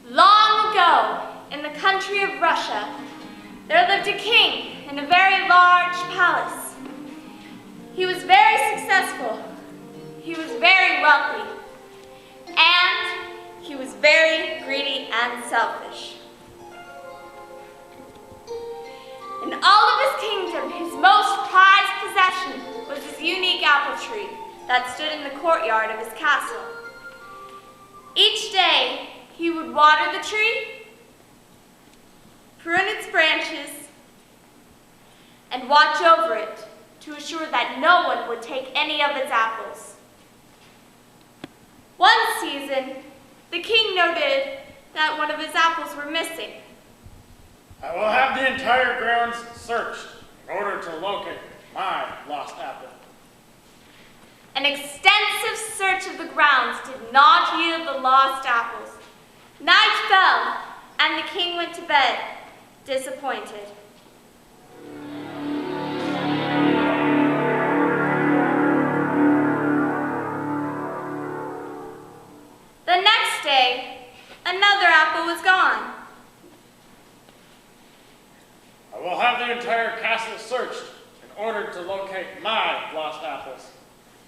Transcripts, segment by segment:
Long ago, in the country of Russia, there lived a king in a very large palace. He was very successful, he was very wealthy, and he was very greedy and selfish. In all of his kingdom, his most prized possession was his unique apple tree that stood in the courtyard of his castle. Each day, he would water the tree, prune its branches, and watch over it to assure that no one would take any of its apples. One season, the king noted that one of his apples were missing. I will have the entire grounds searched in order to locate my lost apple. An extensive search of the grounds did not yield the lost apples. Night fell, and the king went to bed, disappointed. The next day, another apple was gone. I will have the entire castle searched in order to locate my lost apples.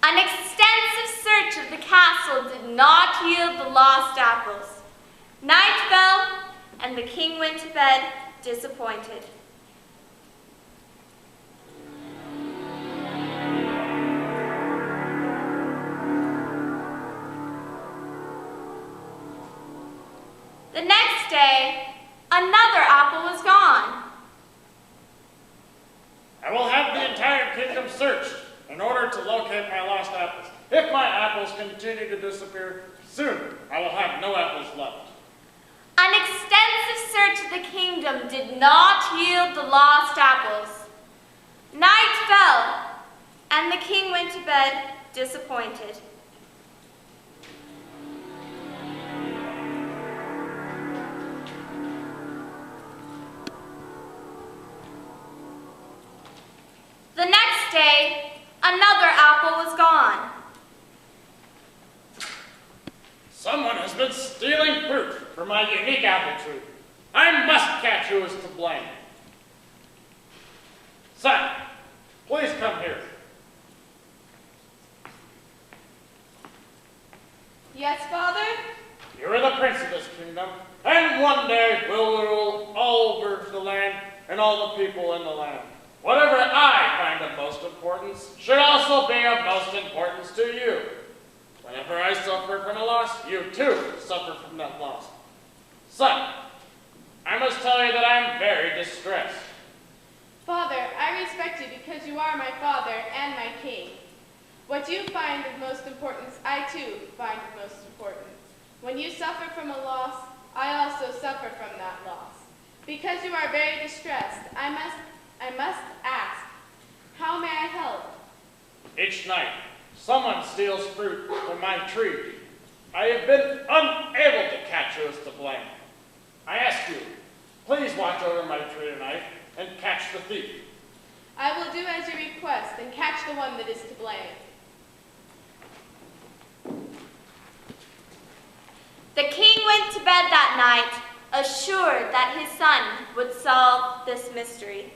An extensive search of the castle did not yield the lost apples. Night fell, and the king went to bed, disappointed. The next day, another apple was gone. I will have the entire kingdom searched in order to locate my lost apples. If my apples continue to disappear, soon I will have no apples left. An extensive search of the kingdom did not yield the lost apples. Night fell, and the king went to bed, disappointed. The next day, another apple was gone. Someone has been stealing fruit from my unique apple tree. I must catch who is to blame. Son, please come here. Yes, Father? You are the prince of this kingdom, and one day will rule all over the land and all the people in the land. Whatever I find of most importance should also be of most importance to you. Whenever I suffer from a loss, you too suffer from that loss. Son, I must tell you that I am very distressed. Father, I respect you because you are my father and my king. What you find of most importance, I too find of most importance. When you suffer from a loss, I also suffer from that loss. Because you are very distressed, I must ask, how may I help? Each night, someone steals fruit from my tree. I have been unable to catch who is to blame. I ask you, please watch over my tree tonight and catch the thief. I will do as you request and catch the one that is to blame. The king went to bed that night, assured that his son would solve this mystery.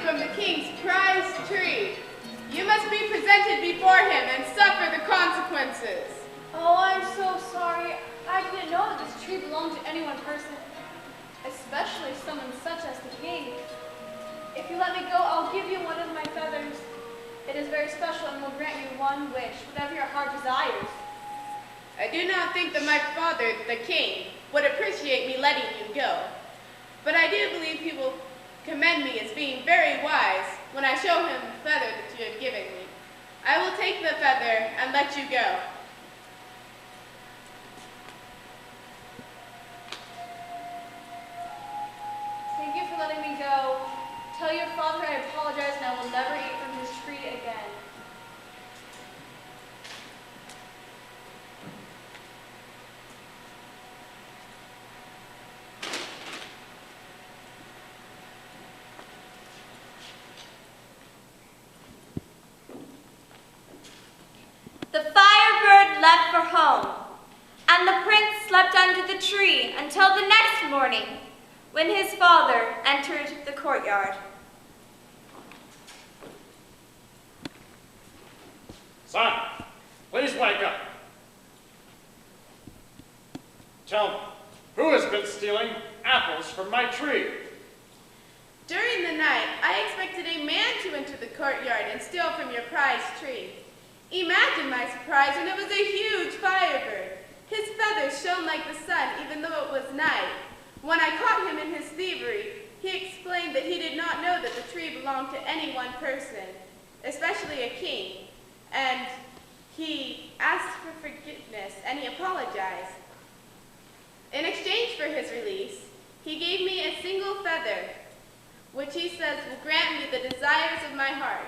from the king's prized tree. You must be presented before him and suffer the consequences. Oh, I'm so sorry. I didn't know that this tree belonged to any one person, especially someone such as the king. If you let me go, I'll give you one of my feathers. It is very special and will grant you one wish, whatever your heart desires. I do not think that my father, the king, would appreciate me letting you go. But I do believe he will commend me as being very wise when I show him the feather that you have given me. I will take the feather and let you go. Thank you for letting me go. Tell your father I apologize and I will never eat from his tree again. The Firebird left for home, and the prince slept under the tree until the next morning, when his father entered the courtyard. Son, please wake up. Tell me, who has been stealing apples from my tree? During the night, I expected a man to enter the courtyard and steal from your prized tree. Imagine my surprise when it was a huge firebird. His feathers shone like the sun even though it was night. When I caught him in his thievery, he explained that he did not know that the tree belonged to any one person, especially a king, and he asked for forgiveness and he apologized. In exchange for his release, he gave me a single feather, which he says will grant me the desires of my heart.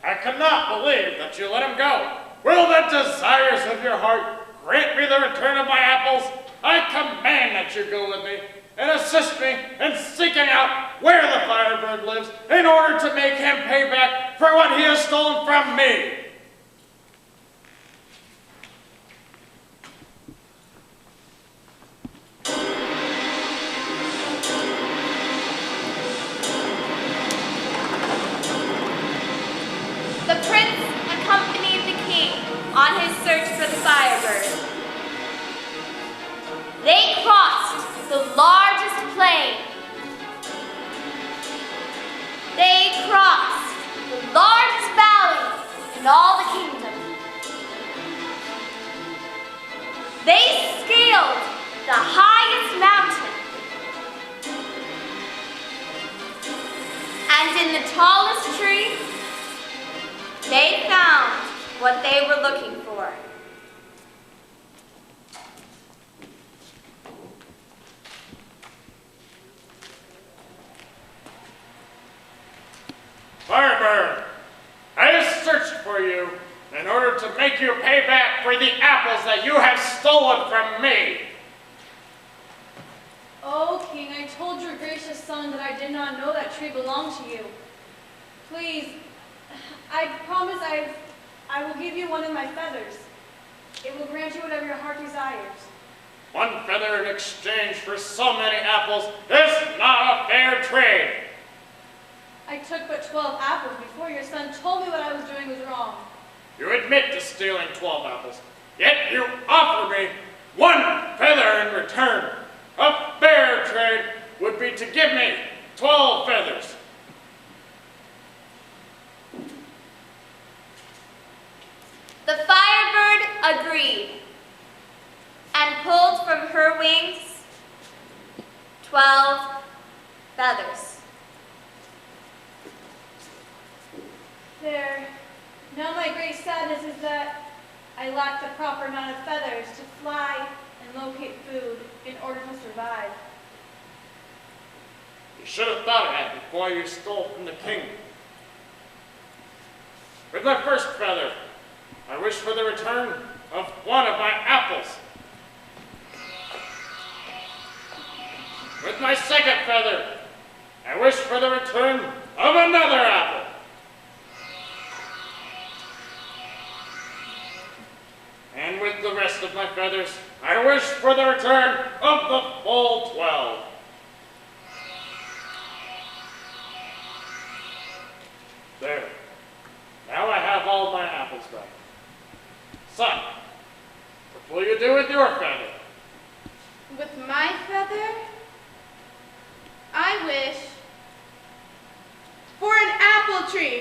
I cannot believe that you let him go. Will the desires of your heart grant me the return of my apples? I command that you go with me and assist me in seeking out where the Firebird lives in order to make him pay back for what he has stolen from me. The prince accompanied the king on his search for the Firebird. They crossed the largest plain. They crossed the largest valley in all the kingdom. They scaled the highest mountain. And in the tallest tree, they found what they were looking for. Firebird, I have searched for you in order to make you pay back for the apples that you have stolen from me. Oh, King, I told your gracious son that I did not know that tree belonged to you. Please, I promise I will give you one of my feathers. It will grant you whatever your heart desires. One feather in exchange for so many apples is not a fair trade. I took but 12 apples before your son told me what I was doing was wrong. You admit to stealing 12 apples, yet you offer me one feather in return. A fair trade would be to give me 12 feathers. The Firebird agreed and pulled from her wings 12 feathers. There. Now my great sadness is that I lack the proper amount of feathers to fly and locate food in order to survive. You should have thought of that before you stole from the king. With my first feather, I wish for the return of one of my apples. With my second feather, I wish for the return of another apple. And with the rest of my feathers, I wish for the return of the full 12.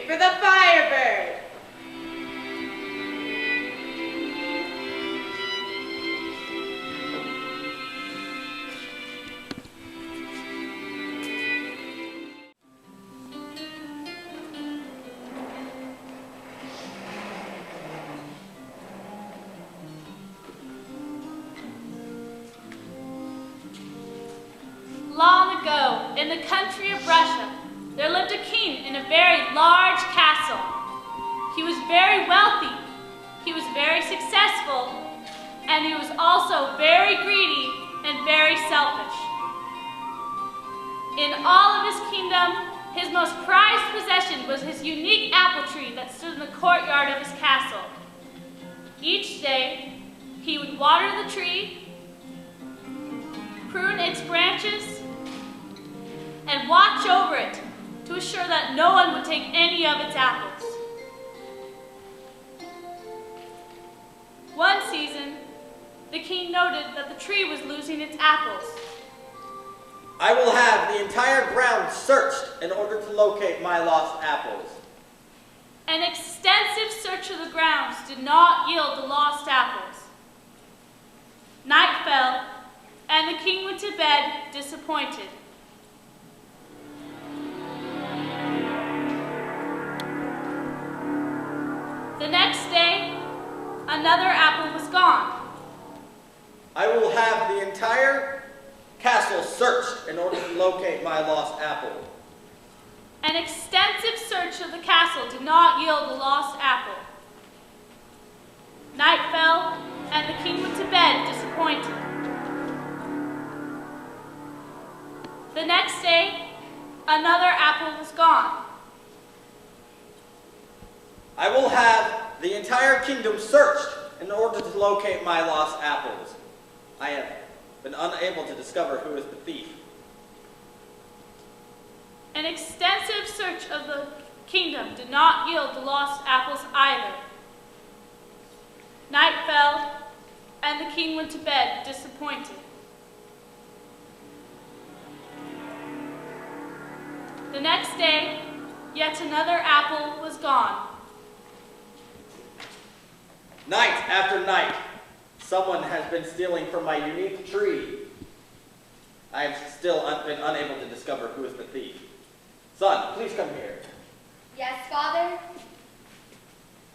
victory for the Firebird! Long ago, in the country of Russia, there lived a king in a very large castle. He was very wealthy, he was very successful, and he was also very greedy and very selfish. In all of his kingdom, his most prized possession was his unique apple tree that stood in the courtyard of his castle. Each day, he would water the tree, prune its branches, and watch over it to assure that no one would take any of its apples. One season, the king noted that the tree was losing its apples. I will have the entire ground searched in order to locate my lost apples. An extensive search of the grounds did not yield the lost apples. Night fell, and the king went to bed disappointed. The next day, another apple was gone. I will have the entire castle searched in order to locate my lost apple. An extensive search of the castle did not yield the lost apple. Night fell, and the king went to bed disappointed. The next day, another apple was gone. I will have the entire kingdom searched in order to locate my lost apples. I have been unable to discover who is the thief. An extensive search of the kingdom did not yield the lost apples either. Night fell, and the king went to bed disappointed. The next day, yet another apple was gone. Night after night, someone has been stealing from my unique tree. I have still been unable to discover who is the thief. Son, please come here. Yes, Father?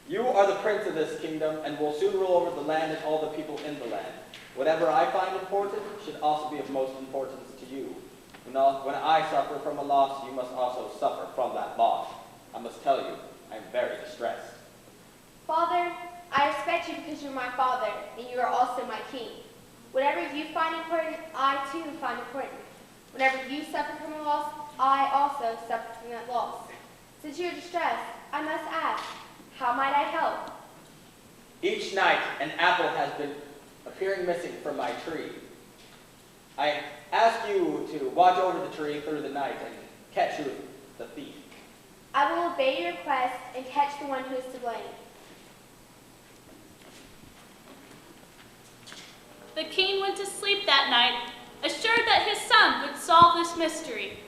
You are the prince of this kingdom and will soon rule over the land and all the people in the land. Whatever I find important should also be of most importance to you. When I suffer from a loss, you must also suffer from that loss. I must tell you, I am very distressed. Father, I respect you because you're my father, and you are also my king. Whatever you find important, I too find important. Whenever you suffer from a loss, I also suffer from that loss. Since you're distressed, I must ask, how might I help? Each night, an apple has been appearing missing from my tree. I ask you to watch over the tree through the night and catch who is the thief. I will obey your request and catch the one who is to blame. The king went to sleep that night, assured that his son would solve this mystery.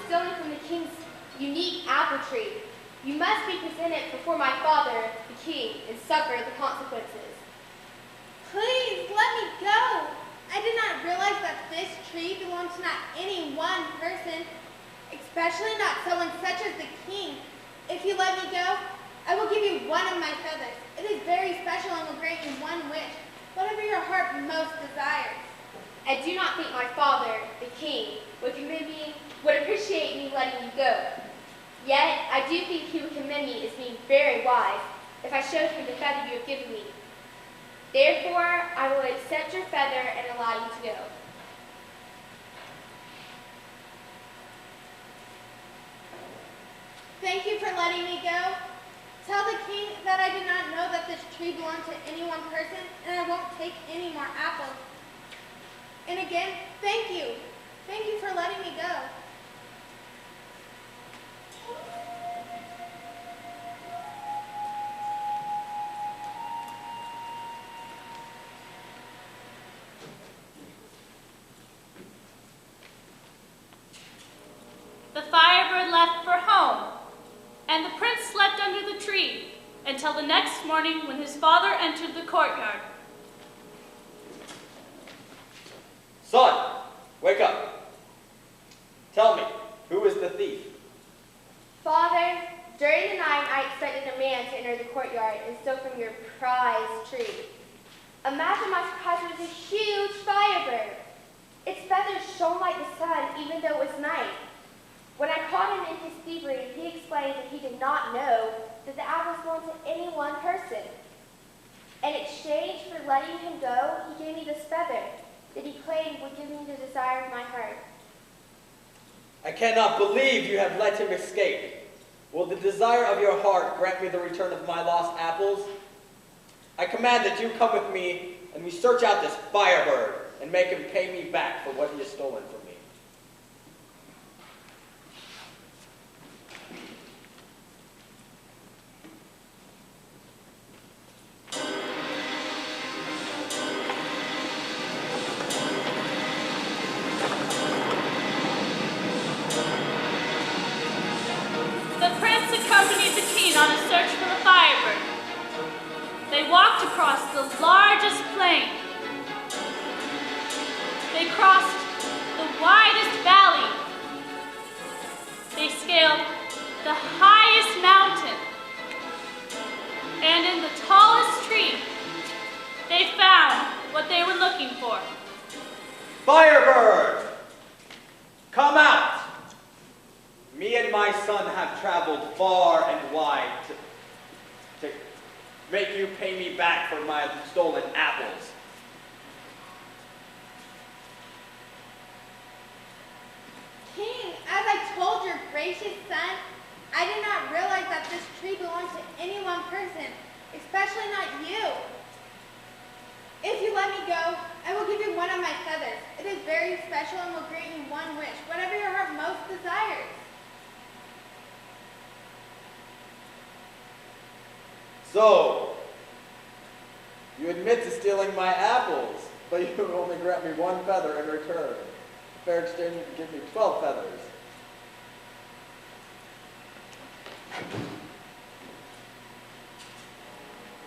Stealing from the king's unique apple tree. You must be presented before my father, the king, and suffer the consequences. Please, let me go. I did not realize that this tree belonged to not any one person, especially not someone such as the king. If you let me go, I will give you one of my feathers. It is very special. special and will grant you one wish, whatever your heart most desires. I do not think my father, the king, would appreciate me letting you go. Yet, I do think he would commend me as being very wise if I showed him the feather you have given me. Therefore, I will accept your feather and allow you to go. Thank you for letting me go. Tell the king that I did not know that this tree belonged to any one person, and I won't take any more apples. And again, thank you. Thank you for letting me go. The Firebird left for home, and the prince slept under the tree until the next morning when his father entered the courtyard. Son, wake up. Tell me, who is the thief? Father, during the night I expected a man to enter the courtyard and steal from your prized tree. Imagine my surprise when it was a huge firebird. Its feathers shone like the sun even though it was night. When I caught him in his thievery, he explained that he did not know that the apples belonged to any one person. In exchange for letting him go, he gave me this feather that he claimed would give me the desire of my heart. I cannot believe you have let him escape. Will the desire of your heart grant me the return of my lost apples? I command that you come with me and we search out this Firebird and make him pay me back for what he has stolen from me. The prince accompanied the king on a search for the Firebird. They walked across the largest plain. They crossed the widest valley. They scaled the highest mountain. And in the tallest tree, they found what they were looking for. Firebird! Come out! Me and my son have traveled far and wide to make you pay me back for my stolen apples. King, as I told your gracious son, I did not realize that this tree belonged to any one person, especially not you. If you let me go, I will give you one of my feathers. It is very special and will grant you one wish, whatever your heart most desires. So, you admit to stealing my apples, but you only grant me one feather in return. Fair exchange, you can give me 12 feathers.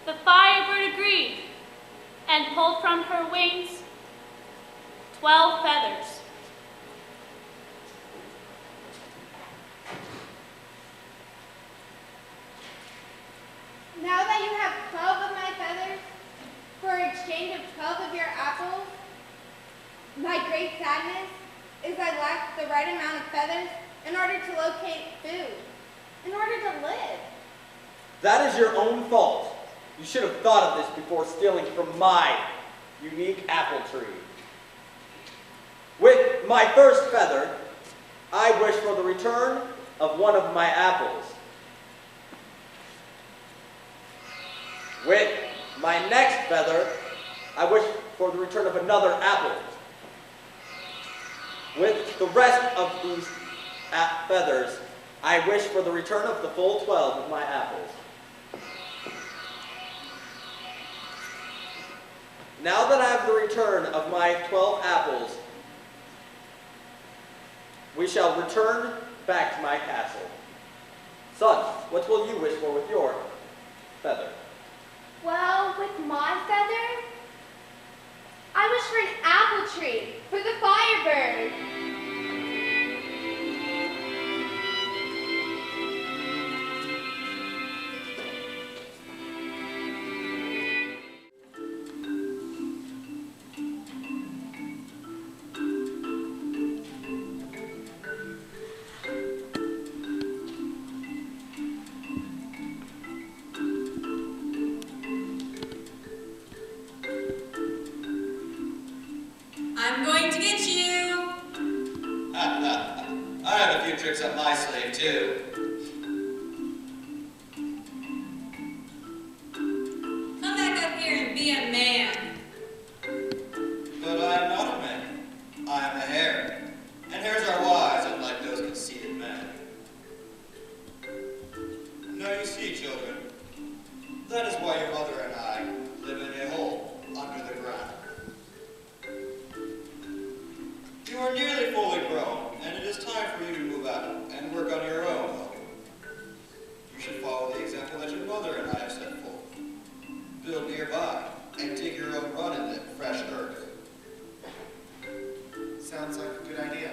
The Firebird agreed and pulled from her wings 12 feathers. Now that you have 12 of my feathers, for exchange of 12 of your apples, my great sadness is I lack the right amount of feathers in order to locate food, in order to live. That is your own fault. You should have thought of this before stealing from my unique apple tree. With my first feather, I wish for the return of one of my apples. With my next feather, I wish for the return of another apple. With the rest of these feathers, I wish for the return of the full 12 of my apples. Now that I have the return of my 12 apples, we shall return back to my castle. Son, what will you wish for with your feather? Well, with my feather, I wish for an apple tree for the Firebird. Now you see, children, that is why your mother and I live in a hole under the ground. You are nearly fully grown, and it is time for you to move out and work on your own home. You should follow the example that your mother and I have set forth. Build nearby and dig your own run in the fresh earth. Sounds like a good idea.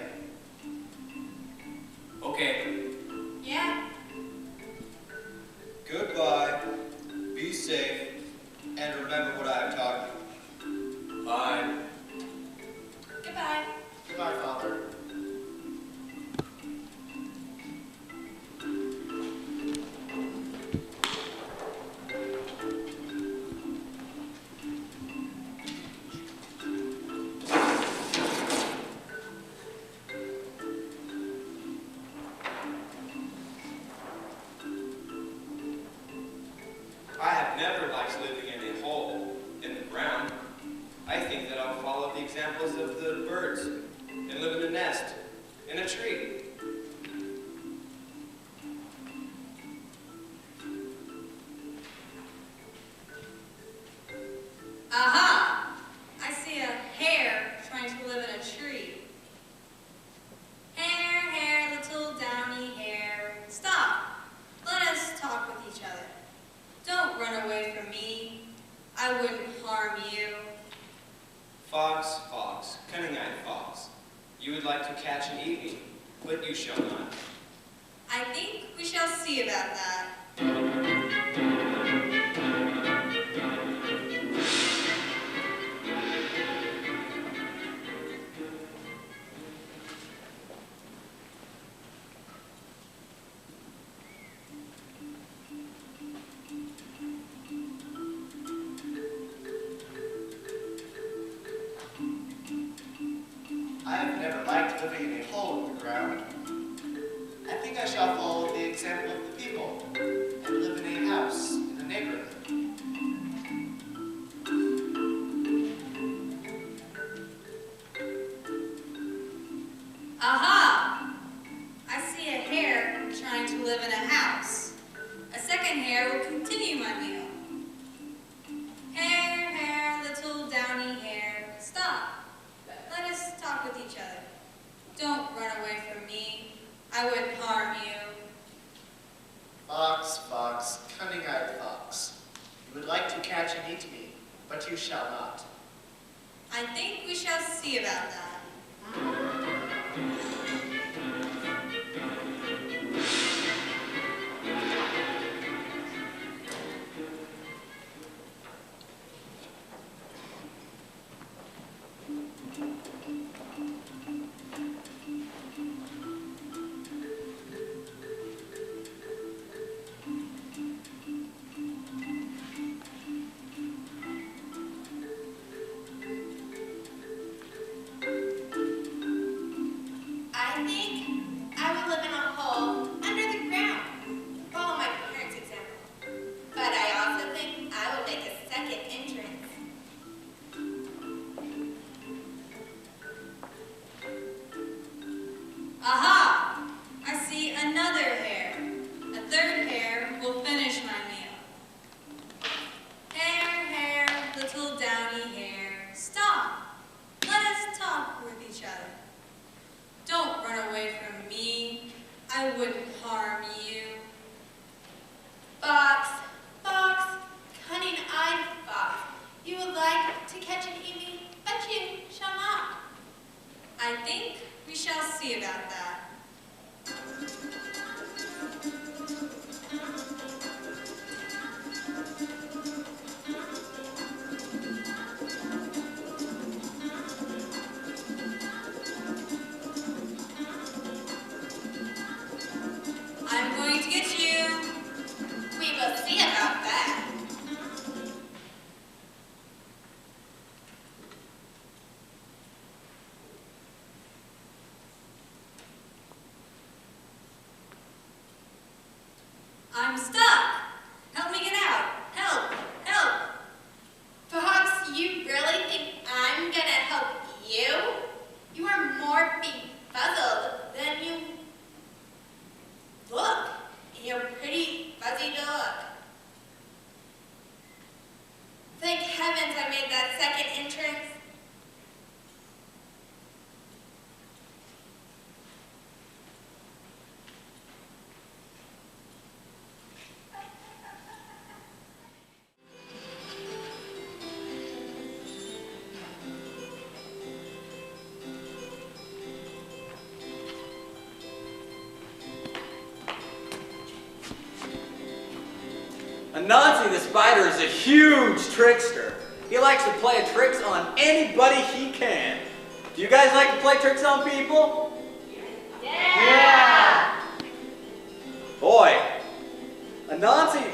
Okay. Yeah. Goodbye, be safe, and remember what I have taught you. Bye. Goodbye. Goodbye, Father. I have never liked living in a hole in the ground. I think that I'll follow the examples of the birds and live in a nest, in a tree. Aha! I see a hare trying to live in a tree. Hare, hare, little downy hare, stop. Let us talk with each other. Don't run away from me. I wouldn't harm you. Fox, fox, cunning-eyed fox, you would like to catch and eat me, but you shall not. I think we shall see about that. I have never liked living in a hole in the ground. I think I shall follow the example of the people and live in a house in the neighborhood. Aha! I see a hare trying to live in a house. A second hare will continue my meal. Hare, hare, little downy hare, stop. Let us talk with each other. Don't run away from me. I wouldn't harm you. Fox, fox, cunning-eyed fox, you would like to catch and eat me, but you shall not. I think we shall see about that. I think I will live in a hole under the ground. Follow my parents' example. But I also think I will make a second entrance. Aha! I see another hare. A third hare will finish my meal. Hare, hare, little downy hare, stop. Let us talk with each other. Don't run away from me. I wouldn't harm you. Fox, fox, cunning-eyed fox, you would like to catch and eat me, but you shall not. I think we shall see about that. I'm going to get you. We will see about that. I'm stuck. Help me get out. Help! Help! Fox, you really think I'm gonna help you? You are more befuddled than you look. Your pretty fuzzy Anansi the spider is a huge trickster. He likes to play tricks on anybody he can. Do you guys like to play tricks on people? Yeah! Boy, Anansi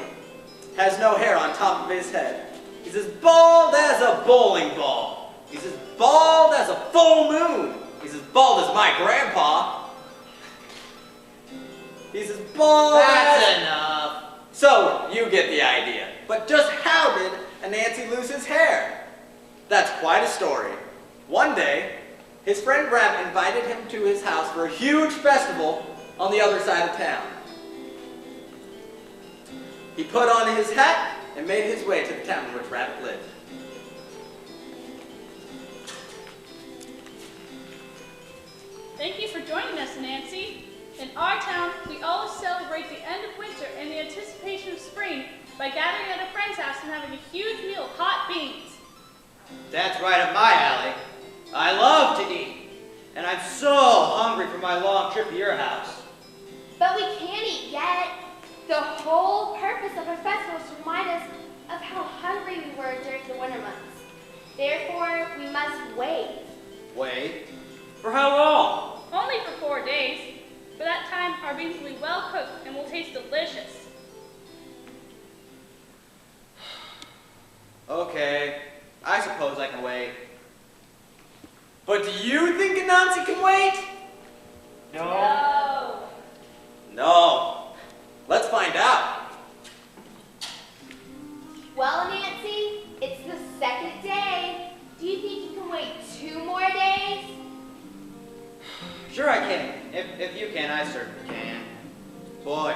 has no hair on top of his head. He's as bald as a bowling ball. He's as bald as a full moon. He's as bald as my grandpa. He's as bald That's enough. So, you get the idea. But just how did Anansi lose his hair? That's quite a story. One day, his friend Bram invited him to his house for a huge festival on the other side of town. He put on his hat and made his way to the town in which Rabbit lived. Thank you for joining us, Nancy. In our town, we always celebrate the end of winter and the anticipation of spring by gathering at a friend's house and having a huge meal of hot beans. That's right up my alley. I love to eat, and I'm so hungry for my long trip to your house. But we can't eat yet. The whole purpose of our festival is to remind us of how hungry we were during the winter months. Therefore, we must wait. Wait? For how long? Only for 4 days. For that time, our beans will be well cooked and will taste delicious. Okay, I suppose I can wait. But do you think Anansi can wait? No. No. Let's find out. Well, Nancy, it's the second day. Do you think you can wait 2 more days? Sure I can. If you can, I certainly can. Boy,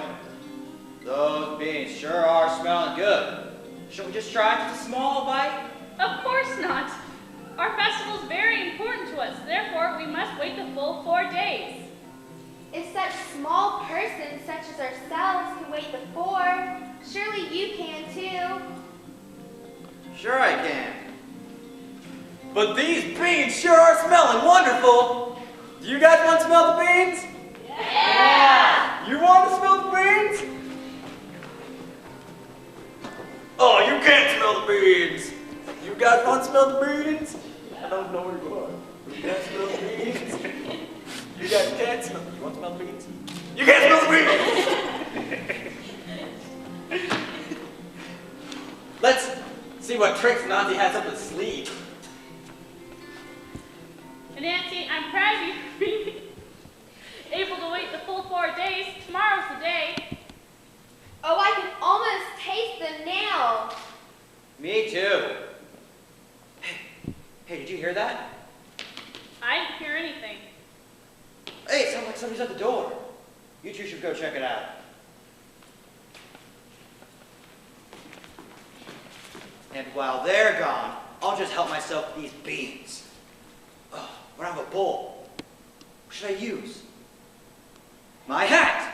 those beans sure are smelling good. Shall we just try just a small bite? Of course not. Our festival is very important to us. Therefore, we must wait the full 4 days. If such small persons such as ourselves can wait the 4, surely you can too. Sure I can. But these beans sure are smelling wonderful. Do you guys want to smell the beans? Yeah! You want to smell the beans? Oh, you can't smell the beans. You guys want to smell the beans? I don't know where you are. You can't smell the beans. You guys can't smell. You want to smell the beans? You can't smell the beans. Let's see what tricks Nancy has up his sleeve. And Nancy, I'm proud of you for being able to wait the full 4 days. Tomorrow's the day. Oh, I can almost taste them now. Me too. Hey, did you hear that? I didn't hear anything. Hey, it sounds like somebody's at the door. You two should go check it out. And while they're gone, I'll just help myself to these beans. Oh, I don't have a bowl. What should I use? My hat!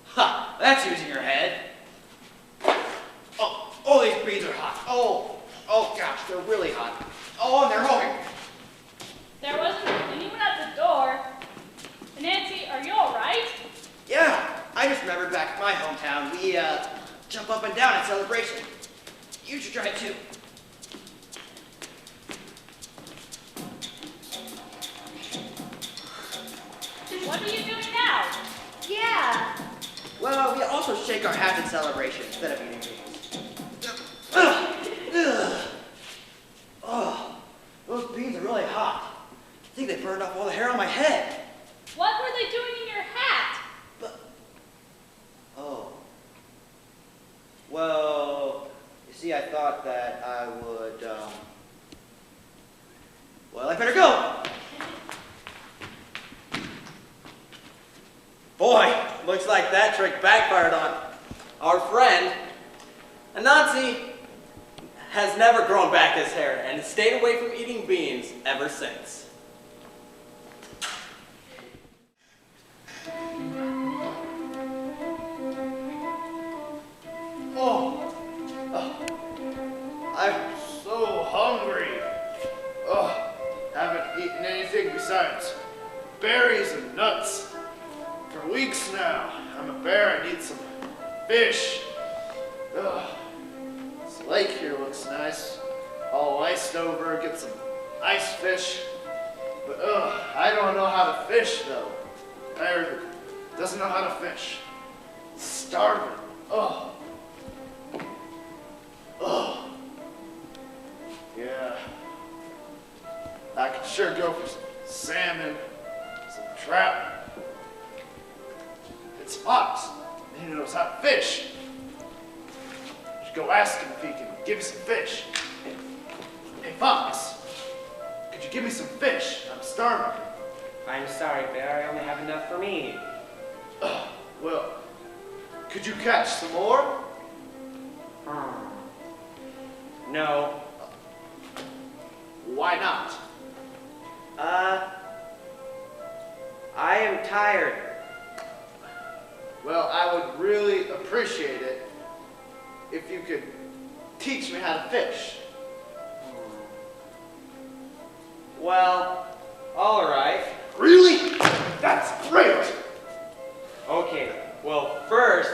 Ha! That's using your head. Oh, these beans are hot. Oh gosh, they're really hot. Oh, and they're hungry. There wasn't anyone at the door. And Nancy, are you all right? Yeah, I just remembered back in my hometown, we jump up and down in celebration. You should try it too. What are you doing now? Yeah. Well, we also shake our hats in celebration instead of eating beans. Oh, those beans are really hot. I think they burned off all the hair on my head. What were they doing in your hat? Oh. Well, you see, I thought that I would, well, I better go. Boy, looks like that trick backfired on our friend. Anansi has never grown back his hair and has stayed away from eating beans ever since. I'm so hungry. Haven't eaten anything besides berries and nuts for weeks now. I'm a bear, I need some fish. looks nice. All iced over, get some ice fish. But I don't know how to fish though. Eric doesn't know how to fish. Starving. Yeah. I could sure go for some salmon, some trout. It's Fox. He knows how to fish. Should go ask him if he can give me some fish. Hey, Fox, could you give me some fish? I'm starving. I'm sorry, Bear. I only have enough for me. Well, could you catch some more? No. Why not? I am tired. Well, I would really appreciate it if you could teach me how to fish. Well, all right. Really? That's great! Okay, well, first,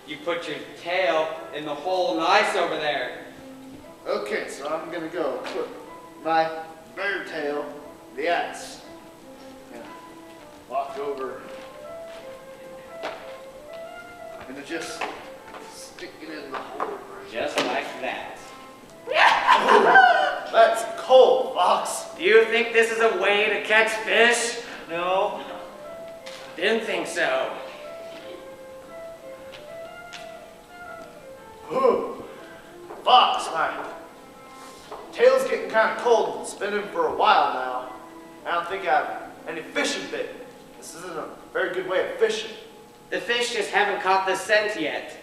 you put your tail in the hole in the ice over there. Okay, so I'm gonna go put my bear tail in the ice. And walk over. I'm gonna just stick it in the hole. Just like that. Oh, that's cold, Fox. Do you think this is a way to catch fish? No. Didn't think so. Ooh. Fox, my tail's getting kind of cold. It's been in for a while now. I don't think I have any fishing bait. This isn't a very good way of fishing. The fish just haven't caught the scent yet.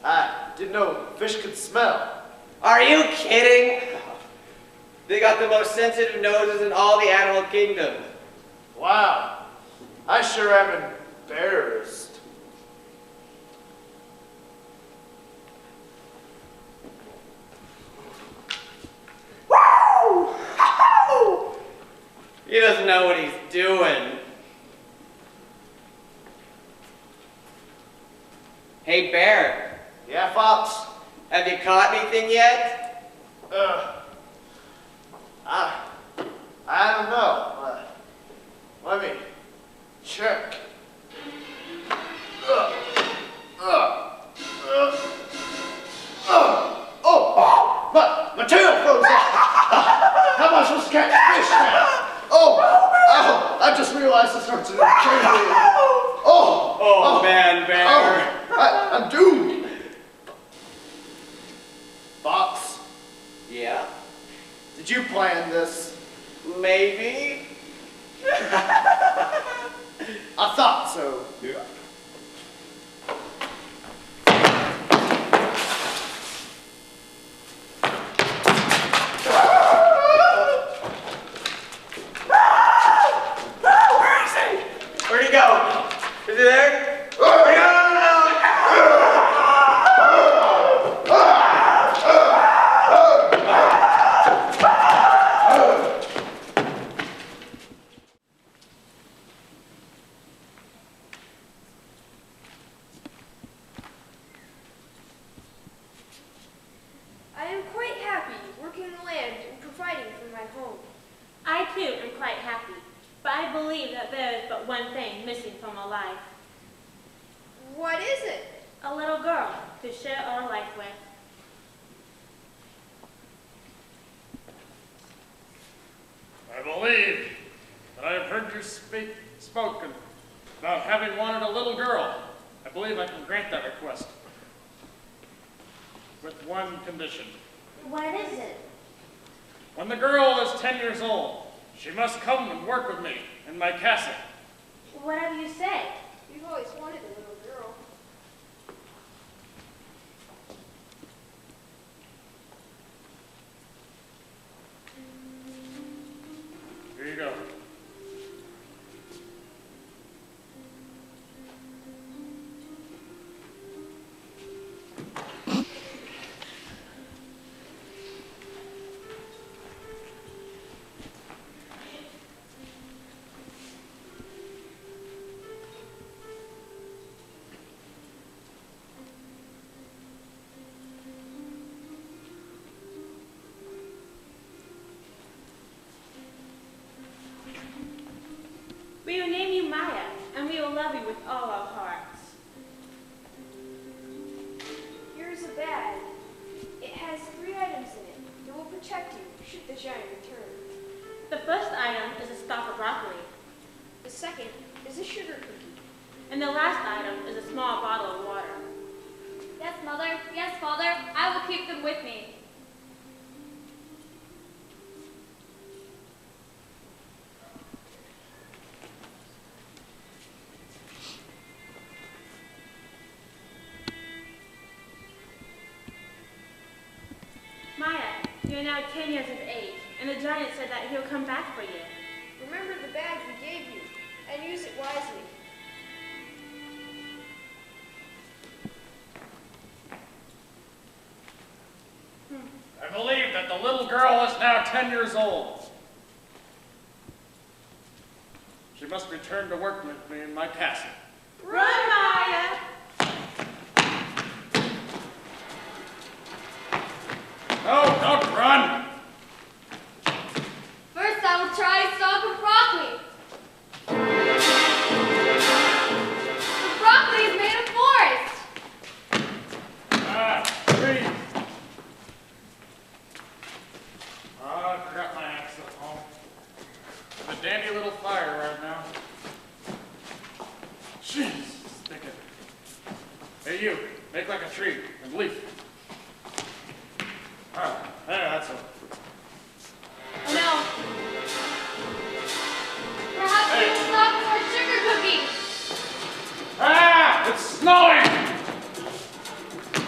I didn't know fish could smell. Are you kidding? They got the most sensitive noses in all the animal kingdom. Wow. I sure am embarrassed. Woo! He doesn't know what he's doing. Hey, Bear. Yeah, Fox? Have you caught anything yet? I don't know. Let me check. My tail froze off. How am I supposed to catch fish now? I just realized this hurts in the Oh, man, Bear. I'm doomed. Fox? Yeah? Did you plan this? Maybe. I thought so. Yeah. Where is he? Where'd he go? Is he there? I am quite happy working the land and providing for my home. I too am quite happy, but I believe that there is but one thing missing from our life. What is it? A little girl to share our life with. I believe that I have heard you spoken about having wanted a little girl. I believe I can grant that request. With one condition. What is it? When the girl is 10 years old, she must come and work with me in my castle. Whatever you say. We've always wanted a little girl. Here you go. giant return? The first item is a stalk of broccoli. The second is a sugar cookie. And the last item is a small bottle of water. Yes, Mother. Yes, Father. I will keep them with me. Maya, you are now 10 years of age, and the giant said that he'll come back for you. Remember the bag we gave you, and use it wisely. I believe that the little girl is now 10 years old. She must return to work with me in my castle. Run, Maya! No, don't run! First, I will try a stalk of broccoli. The broccoli is made of forest. Trees. I forgot my axe at home. It's a dandy little fire right now. Jeez, sticking. Hey, you, make like a tree and leaf. Ah, there, that's it. Oh no. Perhaps we will stop for a sugar cookie. Ah, it's snowing!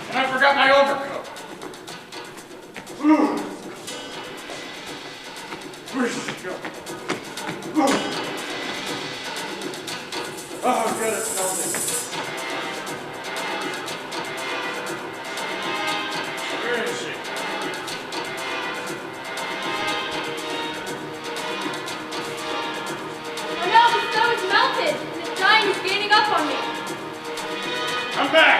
And I forgot my overcoat. Ooh. Where did it go? Ooh. Oh, good, it's melting. Where is she? Oh no, the snow is melted, and the giant is gaining up on me. Come back!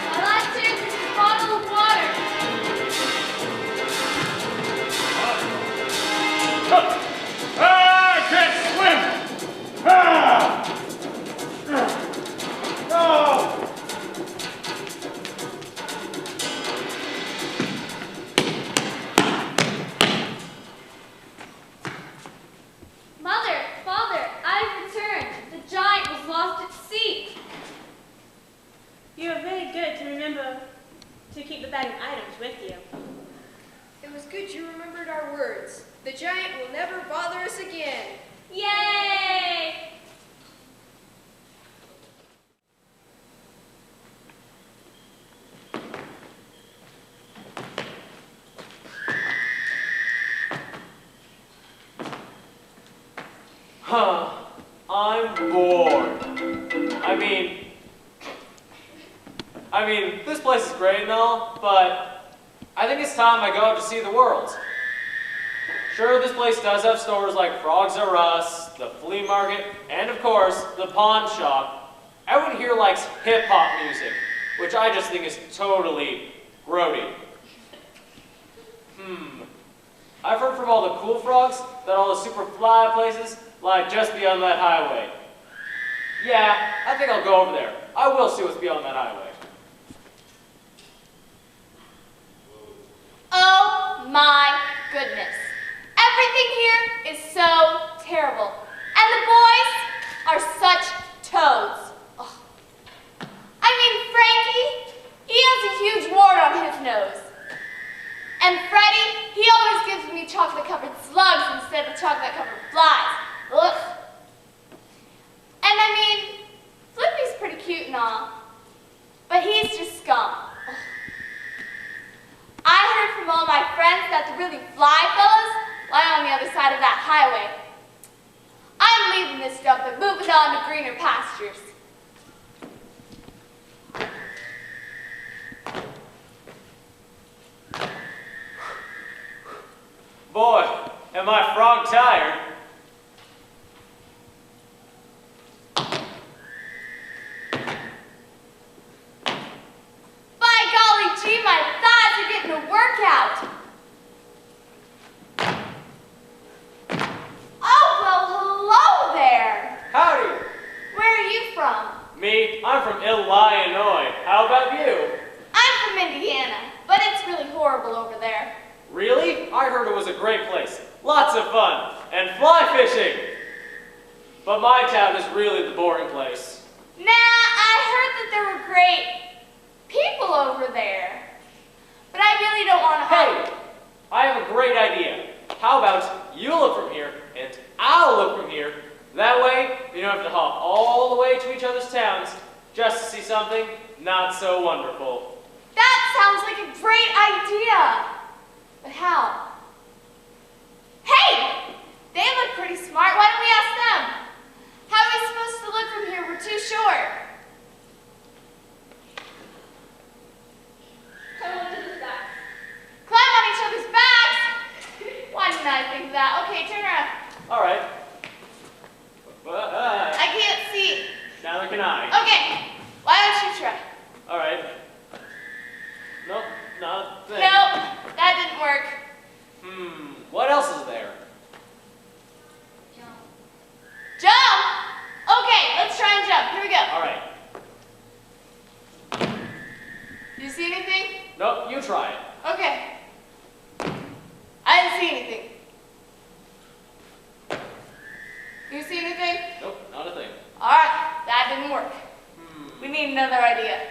My last chance is a bottle of water. I can't swim! Ah! No! Mother, Father, I've returned. The giant was lost at sea. You are very good to remember to keep the bag of items with you. It was good you remembered our words. The giant will never bother us again. Yay! Huh. I'm bored. I mean, this place is great and all, but I think it's time I go out to see the world. Sure, this place does have stores like Frogs R Us, the flea market, and of course, the pawn shop. Everyone here likes hip-hop music, which I just think is totally grody. I've heard from all the cool frogs that all the super fly places lie just beyond that highway. Yeah, I think I'll go over there. I will see what's beyond that highway. Oh my goodness. Everything here is so terrible. And the boys are such toads. Ugh. I mean, Frankie, he has a huge wart on his nose. And Freddie, he always gives me chocolate-covered slugs instead of chocolate-covered flies. Ugh. And I mean, Flippy's pretty cute and all, but he's just scum. Ugh. I heard from all my friends that the really fly fellows lie on the other side of that highway. I'm leaving this dump and moving on to greener pastures. Boy, am I frog tired. By golly gee, my thighs are getting a workout. Oh, well, hello there. Howdy. Where are you from? Me, I'm from Illinois. How about you? I'm from from Indiana, but it's really horrible over there. Really? I heard it was a great place. Lots of fun. And fly fishing. But my town is really the boring place. Nah, I heard that there were great people over there. But I really don't want to Hey, I have a great idea. How about you look from here and I'll look from here. That way, you don't have to hop all the way to each other's towns just to see something not so wonderful. That sounds like a great idea. But how? Hey! They look pretty smart. Why don't we ask them? How are we supposed to look from here? We're too short. Climb on each other's backs. Climb on each other's backs? Why didn't I think of that? Okay, turn around. All right. I can't see. Neither can I. Okay, why don't you try? All right. Nope, not a thing. Nope, that didn't work. What else is there? Jump? Okay, let's try and jump. Here we go. All right. Do you see anything? Nope, you try it. Okay. I didn't see anything. Do you see anything? Nope, not a thing. All right, that didn't work. We need another idea.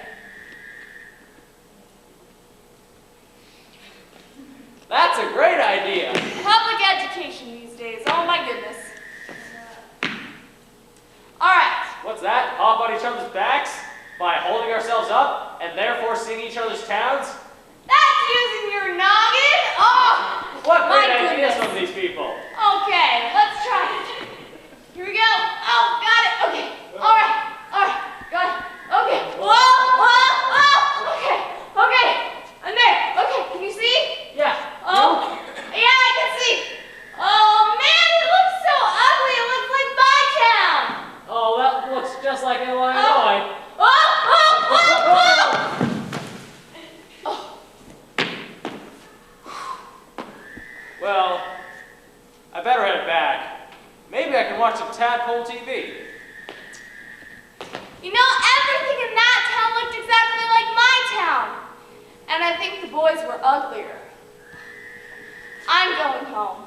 That's a great idea. Public education these days. Oh my goodness. All right. What's that? Hop on each other's backs? By holding ourselves up and therefore seeing each other's towns? That's using your noggin? Oh, What my great ideas goodness. from these people. Okay, let's try it. Here we go. Oh, got it. Okay. All right. Got it. Okay. Whoa. Okay. I'm there. Okay, can you see? Yeah. Oh, yeah, I can see. Oh, man, it looks so ugly. It looks like my town. Oh, that looks just like Illinois. Well, I better head back. Maybe I can watch some Tadpole TV. You know, everything in that town looked exactly like my town. And I think the boys were uglier. I'm going home.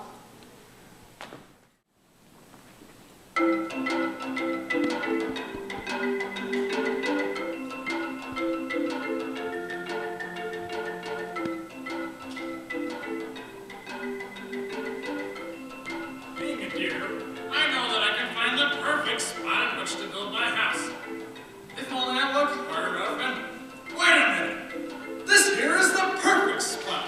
Being a deer, I know that I can find the perfect spot in which to build my house. If only I look hard enough and... Wait a minute! This here is the perfect spot!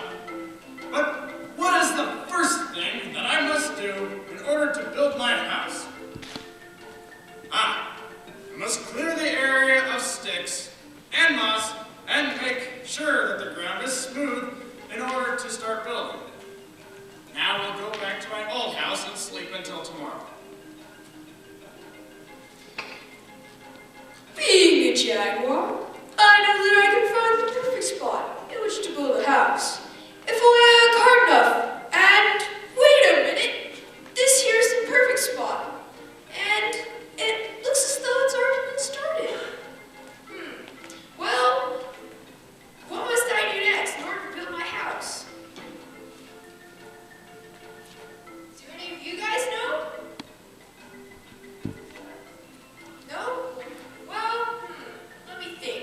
But what is the first thing that I must do in order to build my house? I must clear the area of sticks and moss and make sure that the ground is smooth in order to start building. Now we'll go back to my old house and sleep until tomorrow. Being a jaguar, I know that I can find the perfect spot in which to build a house. If only I had a cart enough. And wait a minute, this here is the perfect spot. And it looks as though it's already been started. Well, what must I do next in order to build my house? Do any of you guys know? No? Well, let me think.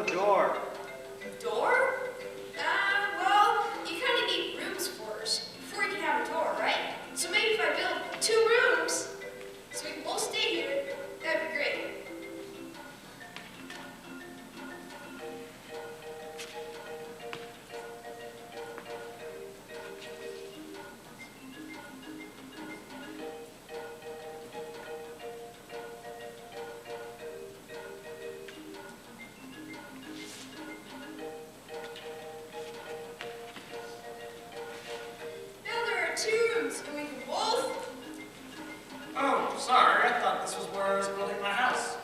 the door. Door? Well, you kind of need rooms first before you can have a door, right? So maybe if I build 2 rooms, so we can both stay here, that'd be great. Now there are 2 rooms, and we can both. Oh, sorry. I thought this was where I was building my house.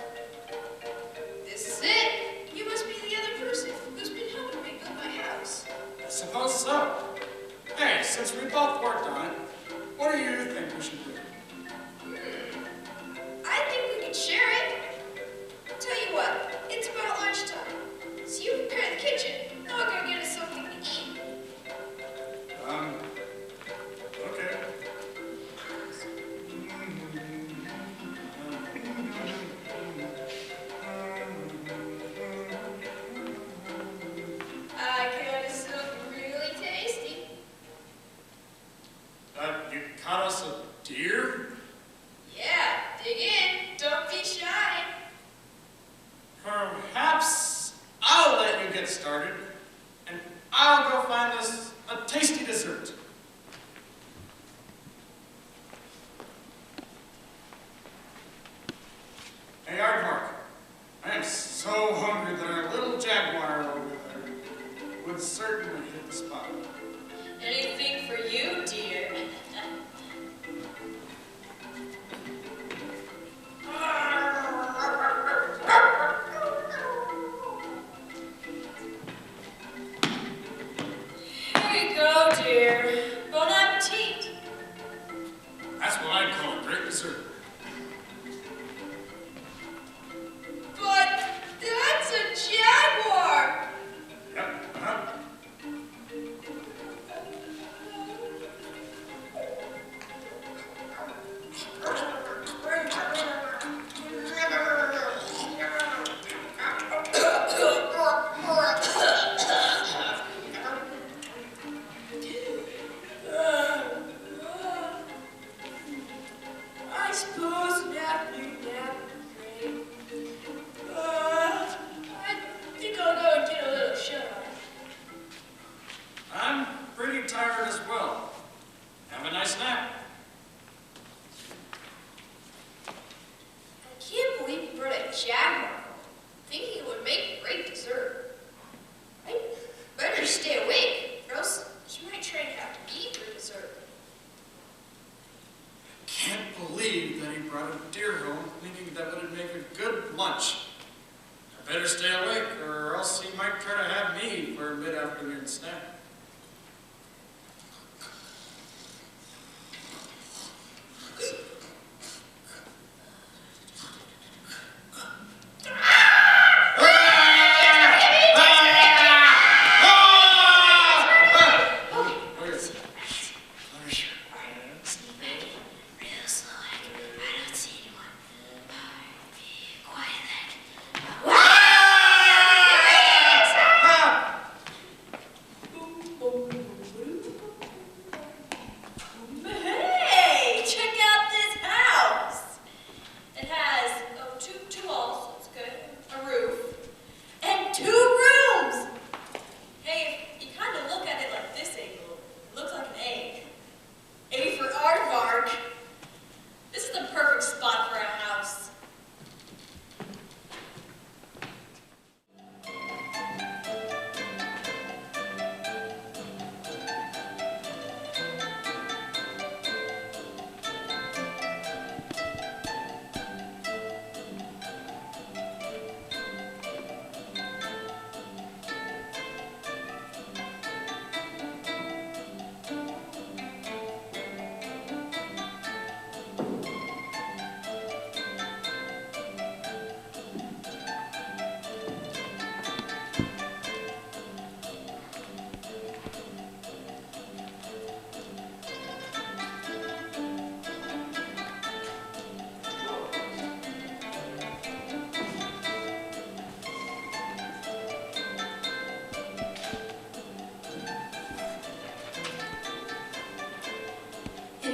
This is it. You must be the other person who's been helping me build my house. I suppose so. Hey, since we both worked on it, what do you think we should do? I think we could share it. Tell you what, it's about lunchtime. So you prepare the kitchen. I'll go get us something to eat. Okay. I got us something really tasty. You caught us a deer? Yeah, dig in. Don't be shy. Perhaps I'll let you get started, and I'll go find us a tasty dessert. Hey, Aardvark, I am so hungry that our little jaguar over there would certainly hit the spot. Anything for you, dear. Here you go, dear. Bon appetit. That's what I'd call a great dessert. But that's a jaguar. Yep, I suppose an afternoon nap would be great. I think I'll go and get a little shut-eye. I'm pretty tired as well. Have a nice nap. I can't believe you brought a jaguar home, thinking it would make a great dessert. I better stay awake, or else you might try to have to eat for dessert. Can't believe that he brought a deer home thinking that would make a good lunch. I better stay awake, or else he might try to have me for a mid-afternoon snack.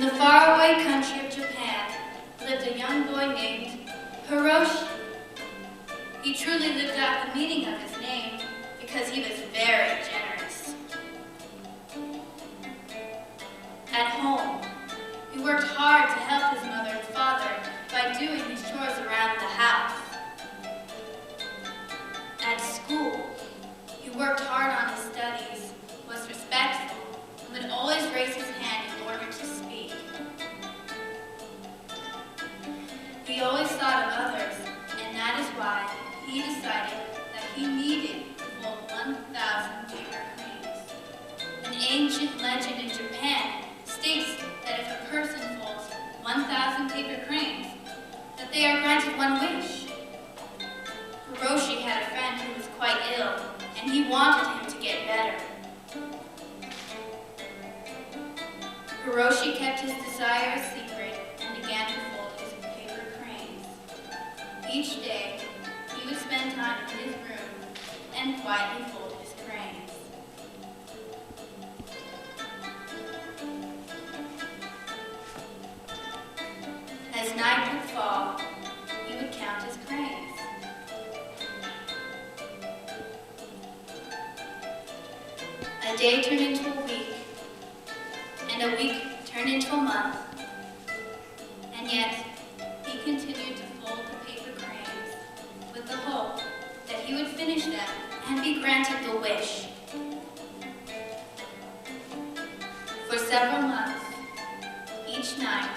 the faraway country of Japan lived a young boy named Hiroshi. He truly lived out the meaning of his name because he was very generous. At home, he worked hard to help his mother and father by doing his chores around the house. At school, he worked hard on his studies, was respectful, and would always raise his hand in order to speak. He always thought of others, and that is why he decided that he needed to fold 1,000 paper cranes. An ancient legend in Japan states that if a person folds 1,000 paper cranes, that they are granted one wish. Hiroshi had a friend who was quite ill, and he wanted him to get better. Hiroshi kept his desire a secret and began to fold his paper cranes. Each day, he would spend time in his room and quietly fold his cranes. As night would fall, he would count his cranes. A day turned into a week, and a week turned into a month, and yet he continued to fold the paper cranes with the hope that he would finish them and be granted the wish. For several months, each night,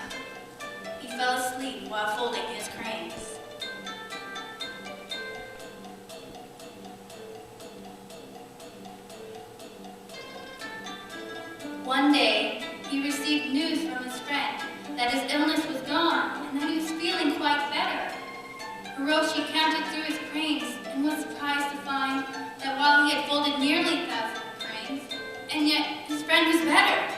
he fell asleep while folding his cranes. One day, he received news from his friend that his illness was gone and that he was feeling quite better. Hiroshi counted through his cranes and was surprised to find that while he had folded nearly 1,000 cranes, and yet his friend was better.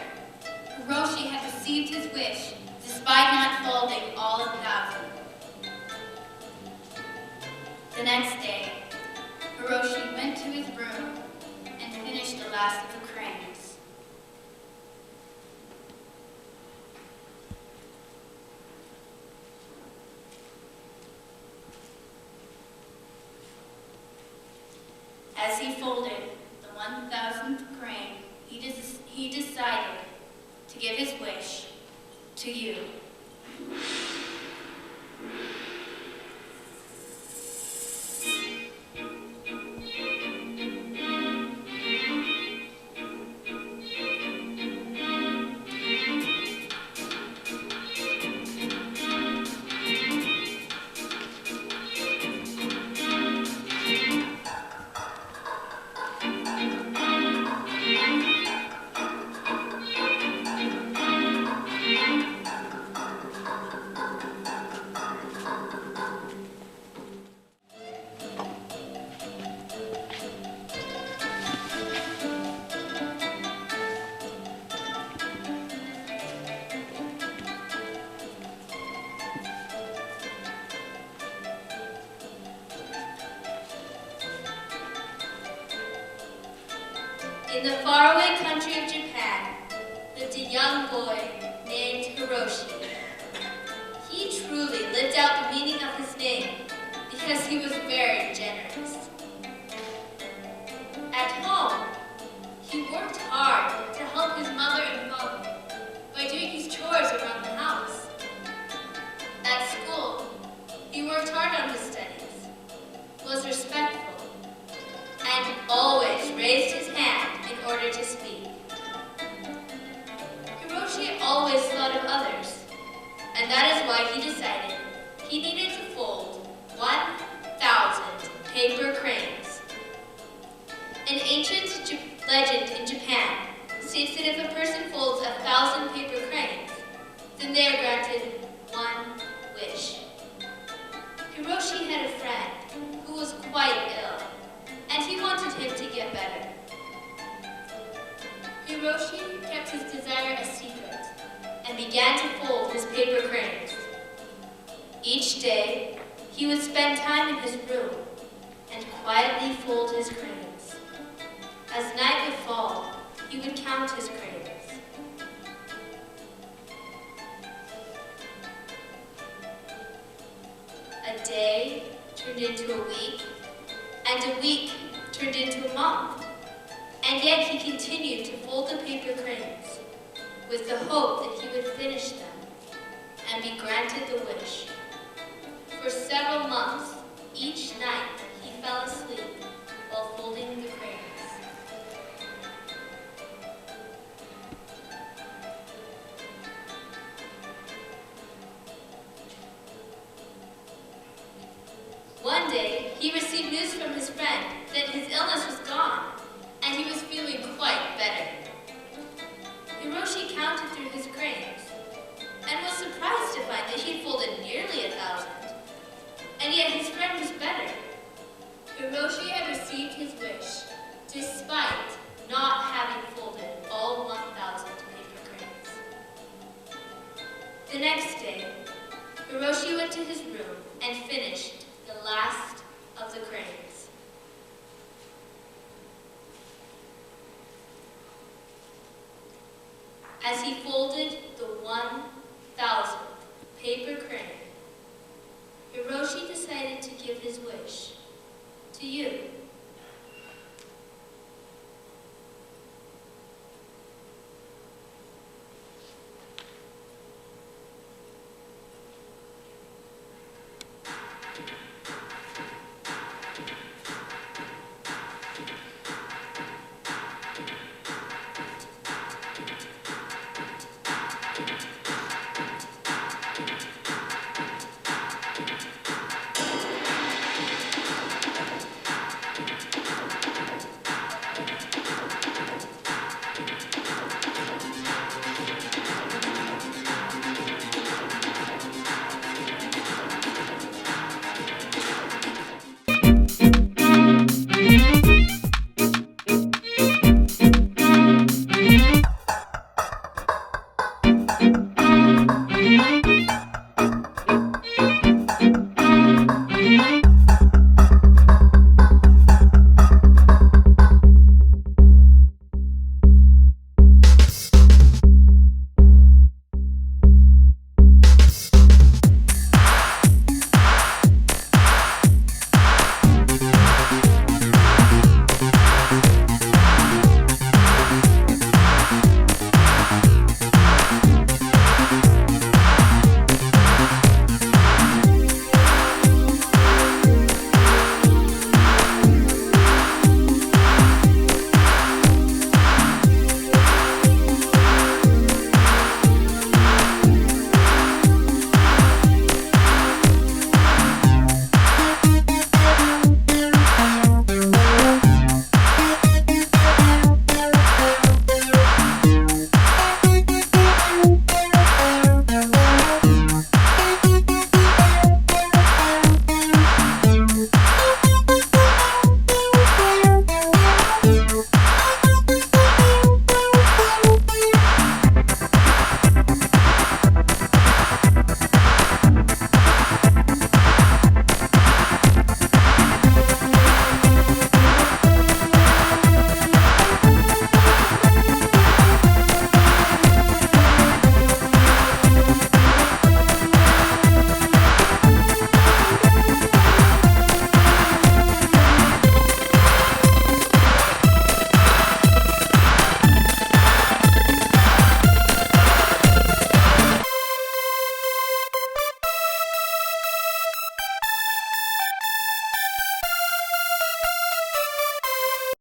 Hiroshi had received his wish despite not folding all 1,000. The next day, Hiroshi went to his room and finished the last of the cranes. As he folded the 1,000th crane, he decided to give his wish to you. In the faraway country of Japan lived a young boy named Hiroshi. He truly lived out the meaning of his name because he was very generous. At home, he worked hard to help his mother and father by doing his chores around the house. At school, he worked hard on his studies, was respectful, and always raised his hand in order to speak. Hiroshi always thought of others, and that is why he decided he needed to fold 1,000 paper cranes. An ancient legend in Japan states that if a person folds 1,000 paper cranes, then they are granted one wish. Hiroshi had a friend who was quite ill, and he wanted him to get better. Hiroshi kept his desire a secret and began to fold his paper cranes. Each day, he would spend time in his room and quietly fold his cranes. As night would fall, he would count his cranes. a week turned into a month, and yet he continued to fold the paper cranes with the hope that he would finish them and be granted the wish. For several months, each night he fell asleep while folding the cranes. One day, he received news from his friend that his illness was gone, and he was feeling quite better. Hiroshi counted through his cranes, and was surprised to find that he'd folded nearly 1,000, and yet his friend was better. Hiroshi had received his wish, despite not having folded all 1,000 paper cranes. The next day, Hiroshi went to his room and finished the last of the cranes. As he folded the 1,000th paper crane, Hiroshi decided to give his wish to you.